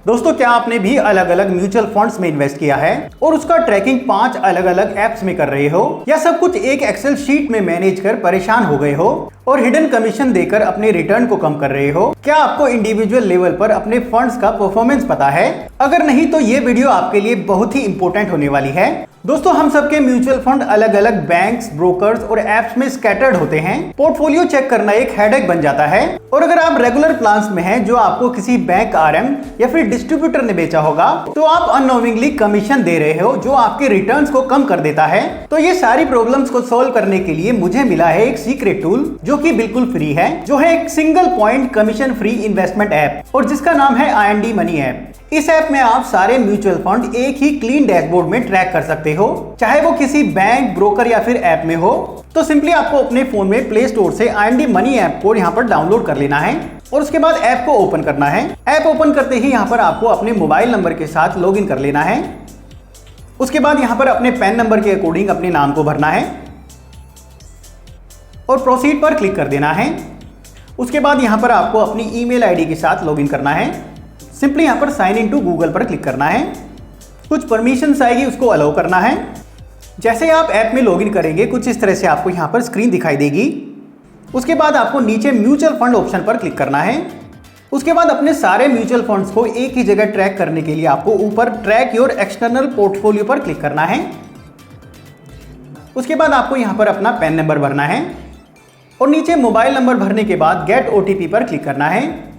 दोस्तों, क्या आपने भी अलग अलग म्यूचुअल फंड्स में इन्वेस्ट किया है और उसका ट्रैकिंग 5 अलग अलग एप्स में कर रहे हो, या सब कुछ एक एक्सेल शीट में मैनेज कर परेशान हो गए हो और हिडन कमीशन देकर अपने रिटर्न को कम कर रहे हो? क्या आपको इंडिविजुअल लेवल पर अपने फंड्स का परफॉर्मेंस पता है? अगर नहीं तो ये वीडियो आपके लिए बहुत ही इंपॉर्टेंट होने वाली है। दोस्तों, हम सबके म्यूचुअल फंड अलग अलग बैंक्स, ब्रोकर्स और एप्स में स्कैटर्ड होते हैं। पोर्टफोलियो चेक करना एक हेडेक बन जाता है, और अगर आप रेगुलर प्लान्स में हैं जो आपको किसी बैंक आरएम या फिर डिस्ट्रीब्यूटर ने बेचा होगा, तो आप अननोविंगली कमीशन दे रहे हो जो आपके रिटर्न्स को कम कर देता है। तो ये सारी प्रॉब्लम्स को सॉल्व करने के लिए मुझे मिला है एक सीक्रेट टूल जो कि बिल्कुल फ्री है, जो है एक single point commission free investment app, और जिसका नाम है IND मनी ऐप। इस ऐप में आप सारे म्यूचुअल फंड एक ही क्लीन डैशबोर्ड में ट्रैक कर सकते हो, चाहे वो किसी बैंक, ब्रोकर या फिर ऐप में हो। तो सिंपली आपको अपने फोन में प्ले स्टोर से IND मनी ऐप को यहाँ पर डाउनलोड कर लेना है और उसके बाद ऐप को ओपन करना है। ऐप ओपन करते ही यहाँ पर आपको अपने मोबाइल नंबर के साथ लॉगिन कर लेना है। उसके बाद यहाँ पर अपने पैन नंबर के अकॉर्डिंग अपने नाम को भरना है और प्रोसीड पर क्लिक कर देना है। उसके बाद यहाँ पर आपको अपनी ईमेल आईडी के साथ लॉगिन करना है। सिंपली यहाँ पर साइन इन टू गूगल पर क्लिक करना है। कुछ परमिशंस आएगी, उसको अलाउ करना है। जैसे आप ऐप में लॉगिन करेंगे, कुछ इस तरह से आपको यहाँ पर स्क्रीन दिखाई देगी। उसके बाद आपको नीचे म्यूचुअल फंड ऑप्शन पर क्लिक करना है। उसके बाद अपने सारे म्यूचुअल फंड्स को एक ही जगह ट्रैक करने के लिए आपको ऊपर ट्रैक योर एक्सटर्नल पोर्टफोलियो पर क्लिक करना है। उसके बाद आपको यहाँ पर अपना पैन नंबर भरना है और नीचे मोबाइल नंबर भरने के बाद गेट OTP पर क्लिक करना है।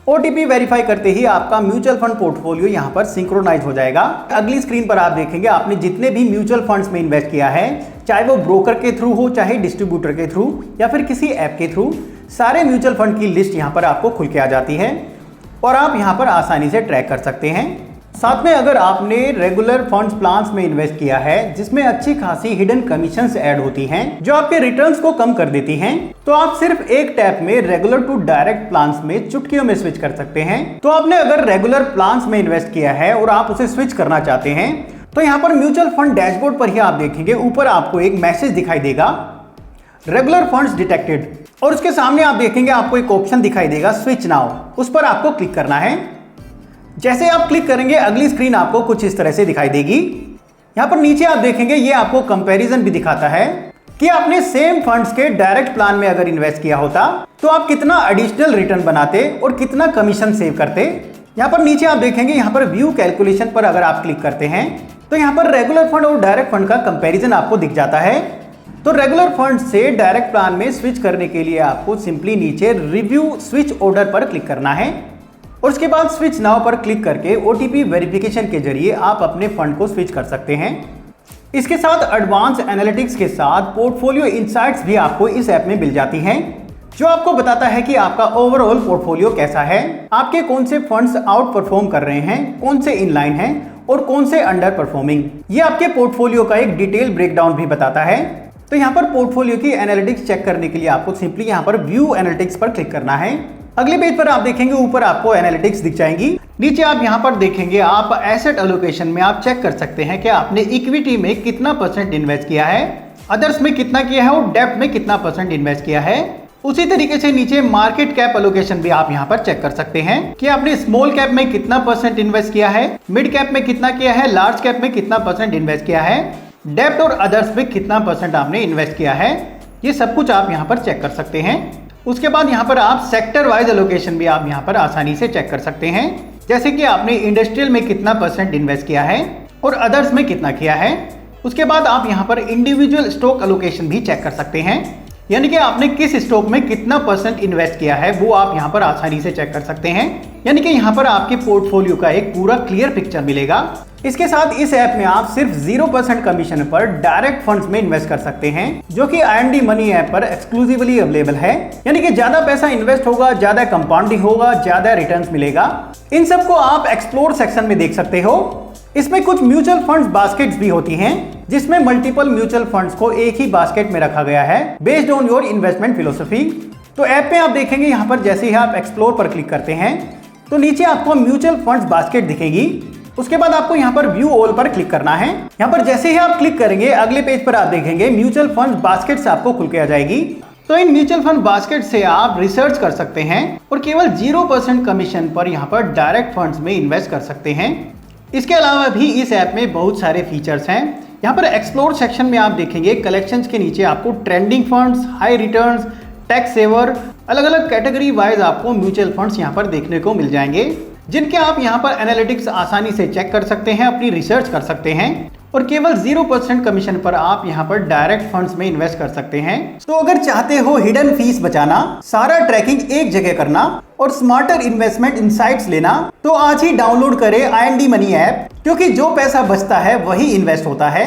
OTP वेरीफाई करते ही आपका म्यूचुअल फंड पोर्टफोलियो यहाँ पर सिंक्रोनाइज हो जाएगा। अगली स्क्रीन पर आप देखेंगे आपने जितने भी म्यूचुअल फंड्स में इन्वेस्ट किया है, चाहे वो ब्रोकर के थ्रू हो, चाहे डिस्ट्रीब्यूटर के थ्रू या फिर किसी ऐप के थ्रू, सारे म्यूचुअल फंड की लिस्ट यहाँ पर आपको खुल के आ जाती है और आप यहाँ पर आसानी से ट्रैक कर सकते हैं। साथ में अगर आपने रेगुलर फंड्स प्लान्स में इन्वेस्ट किया है जिसमें अच्छी खासी हिडन कमीशंस ऐड होती हैं जो आपके रिटर्न्स को कम कर देती हैं, तो आप सिर्फ एक टैप में रेगुलर टू डायरेक्ट प्लान्स में चुटकियों में स्विच कर सकते हैं। तो आपने अगर रेगुलर प्लान्स में इन्वेस्ट किया है और आप उसे स्विच करना चाहते हैं, तो यहाँ पर म्यूचुअल फंड डैशबोर्ड पर ही आप देखेंगे ऊपर आपको एक मैसेज दिखाई देगा, रेगुलर फंड्स डिटेक्टेड, और उसके सामने आप देखेंगे आपको एक ऑप्शन दिखाई देगा स्विच नाउ। उस पर आपको क्लिक करना है। जैसे आप क्लिक करेंगे अगली स्क्रीन आपको कुछ इस तरह से दिखाई देगी। यहां पर नीचे आप देखेंगे ये आपको कंपैरिजन भी दिखाता है कि आपने सेम फंड्स के डायरेक्ट प्लान में अगर इन्वेस्ट किया होता तो आप कितना एडिशनल रिटर्न बनाते और कितना कमीशन सेव करते। यहां पर नीचे आप देखेंगे यहां पर व्यू कैलकुलेशन पर अगर आप क्लिक करते हैं तो यहां पर रेगुलर फंड और डायरेक्ट फंड का कंपैरिजन आपको दिख जाता है। तो रेगुलर फंड से डायरेक्ट प्लान में स्विच करने के लिए आपको सिंपली नीचे रिव्यू स्विच ऑर्डर पर क्लिक करना है और उसके बाद स्विच नाउ पर क्लिक करके OTP वेरिफिकेशन के जरिए आप अपने फंड को स्विच कर सकते हैं। इसके साथ एडवांस एनालिटिक्स के साथ पोर्टफोलियो इनसाइट्स भी आपको इस ऐप में मिल जाती हैं, जो आपको बताता है कि आपका ओवरऑल पोर्टफोलियो कैसा है, आपके कौन से फंड्स आउट परफॉर्म कर रहे हैं, कौन से इनलाइन हैं और कौन से अंडर परफॉर्मिंग। ये आपके पोर्टफोलियो का एक डिटेल ब्रेकडाउन भी बताता है। तो यहाँ पर पोर्टफोलियो की एनालिटिक्स चेक करने के लिए आपको सिंपली यहाँ पर व्यू एनालिटिक्स पर क्लिक करना है। अगले पेज पर आप देखेंगे ऊपर आपको एनालिटिक्स दिख जाएंगी। नीचे आप यहाँ पर देखेंगे आप एसेट एलोकेशन में आप चेक कर सकते हैं कि आपने इक्विटी में कितना % इन्वेस्ट किया है, अदर्स में कितना किया है और डेब्ट में कितना % इन्वेस्ट किया है। उसी तरीके से नीचे मार्केट कैप एलोकेशन भी आप यहाँ पर चेक कर सकते हैं कि आपने स्मॉल कैप में कितना % इन्वेस्ट किया है, मिड कैप में कितना किया है, लार्ज कैप में कितना % इन्वेस्ट किया है, डेब्ट और अदर्स में कितना % आपने इन्वेस्ट किया है। ये सब कुछ आप यहाँ पर चेक कर सकते हैं। उसके बाद यहाँ पर आप सेक्टर वाइज एलोकेशन भी आप यहाँ पर आसानी से चेक कर सकते हैं, जैसे कि आपने इंडस्ट्रियल में कितना % इन्वेस्ट किया है और अदर्स में कितना किया है। उसके बाद आप यहाँ पर इंडिविजुअल स्टॉक एलोकेशन भी चेक कर सकते हैं, यानी कि आपने किस स्टॉक में कितना % इन्वेस्ट किया है वो आप यहाँ पर आसानी से चेक कर सकते हैं। यानी कि यहाँ पर आपके पोर्टफोलियो का एक पूरा क्लियर पिक्चर मिलेगा। इसके साथ इस ऐप में आप सिर्फ 0% कमीशन पर डायरेक्ट फंड्स में इन्वेस्ट कर सकते हैं, जो कि IND मनी ऐप पर एक्सक्लूसिवली अवेलेबल है। यानी कि ज्यादा पैसा इन्वेस्ट होगा, ज्यादा कंपाउंडिंग होगा, ज्यादा रिटर्न्स मिलेगा। इन सब को आप एक्सप्लोर सेक्शन में देख सकते हो। इसमें कुछ म्यूचुअल फंड्स बास्केट्स भी होती हैं, जिसमें मल्टीपल म्यूचुअल फंड्स को एक ही बास्केट में रखा गया है based on your investment philosophy. तो ऐप में आप देखेंगे यहाँ पर जैसे ही आप एक्सप्लोर पर क्लिक करते हैं तो नीचे आपको म्यूचुअल फंड्स बास्केट दिखेगी। उसके बाद आपको यहाँ पर व्यू ऑल पर क्लिक करना है। यहाँ पर जैसे ही आप क्लिक करेंगे अगले पेज पर आप देखेंगे म्यूचुअल फंड बास्केट्स आपको खुल के आ जाएगी। तो इन म्यूचुअल फंड बास्केट से आप रिसर्च कर सकते हैं और केवल 0% कमीशन पर यहाँ पर डायरेक्ट फंड्स में इन्वेस्ट कर सकते हैं। इसके अलावा भी इस ऐप में बहुत सारे फीचर्स हैं। यहाँ पर एक्सप्लोर सेक्शन में आप देखेंगे कलेक्शंस के नीचे आपको trending funds, high returns, tax saver, अलग अलग कैटेगरी वाइज आपको म्यूचुअल फंड्स यहाँ पर देखने को मिल जाएंगे, जिनके आप यहाँ पर एनालिटिक्स आसानी से चेक कर सकते हैं, अपनी रिसर्च कर सकते हैं और केवल 0% कमीशन पर आप यहाँ पर डायरेक्ट फंड्स में इन्वेस्ट कर सकते हैं। तो अगर चाहते हो हिडन फीस बचाना, सारा ट्रैकिंग एक जगह करना और स्मार्टर इन्वेस्टमेंट इनसाइट्स लेना, तो आज ही डाउनलोड करें IND मनी ऐप, क्योंकि जो पैसा बचता है वही इन्वेस्ट होता है।